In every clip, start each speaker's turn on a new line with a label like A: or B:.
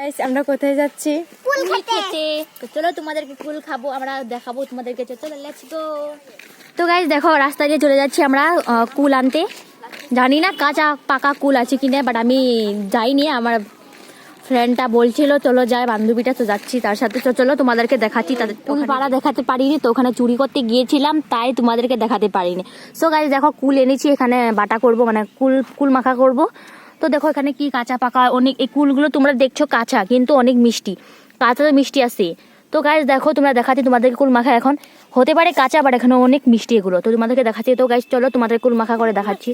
A: Guys আমরা কোথায় যাচ্ছি?
B: কুল খেতে। তো চলো তোমাদেরকে কুল খাবো, আমরা দেখাবো তোমাদেরকে। চলো লেটস গো। তো গাইস দেখো রাস্তা দিয়ে চলে যাচ্ছি আমরা কুল আনতে। জানি না কাঁচা পাকা কুল আছে কিনা, বাট আমি যাইনি, আমার ফ্রেন্ডটা বলছিল চলো যাই, বান্ধবীটা, তো যাচ্ছি তার সাথে। তো চলো তোমাদেরকে দেখাচ্ছি। তাদের কুল পাড়া দেখাতে পারিনি, তো ওখানে চুরি করতে গিয়েছিলাম, তাই তোমাদেরকে দেখাতে পারিনি। সো গাইস দেখো কুল এনেছি, এখানে বাটা করব, মানে কুল মাখা করব। তো দেখো এখানে কি কাঁচা পাকা অনেক, এই কুলগুলো তোমরা দেখছো কাঁচা কিন্তু অনেক মিষ্টি, কাঁচা তো মিষ্টি আছে। তো গাইস দেখো তোমরা দেখাচ্ছি তোমাদেরকে কুল মাখা। এখন হতে পারে কাঁচা, বাট এখানে অনেক মিষ্টি এগুলো, তো তোমাদেরকে দেখাচ্ছি। তো গাইস চলো তোমাদের কুল মাখা করে দেখাচ্ছি।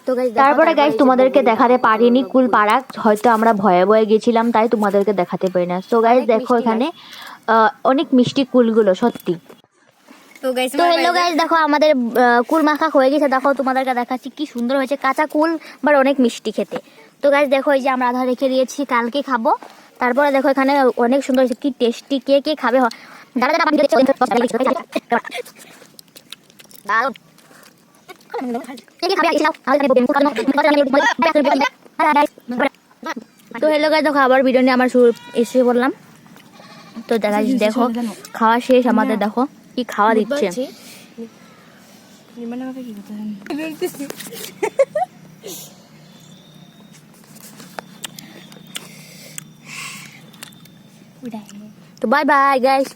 B: তো গাইস তারপরে গাইস তোমাদেরকে দেখাতে পারিনি কুল পাড়া, হয়তো আমরা ভয়ে ভয়ে গেছিলাম, তাই তোমাদেরকে দেখাতে পারি না। তো গাইস দেখো এখানে অনেক মিষ্টি কুলগুলো সত্যি।
A: তো গাইস
B: তো হ্যালো গাইস দেখো আমাদের কুল মাখা হয়ে গেছে। দেখো তোমাদেরকে দেখাচ্ছি কি সুন্দর হয়েছে, কাঁচা কুল বাট অনেক মিষ্টি খেতে। তো গাইস দেখো এই যে আমরা আধা রেখে দিয়েছি, কালকে খাবো। তারপরে দেখো এখানে অনেক সুন্দর হয়েছে, কি টেস্টি, কে কে খাবে। দাঁড়া দাঁড়া, তো হ্যালো গাইস দেখো আবার ভিডিও নিয়ে আমার শুরু এসে বললাম। তো দেখা দেখো খাওয়া শেষ আমাদের, দেখো কি খাওয়া দিচ্ছে। তো বাই বাই গাইস।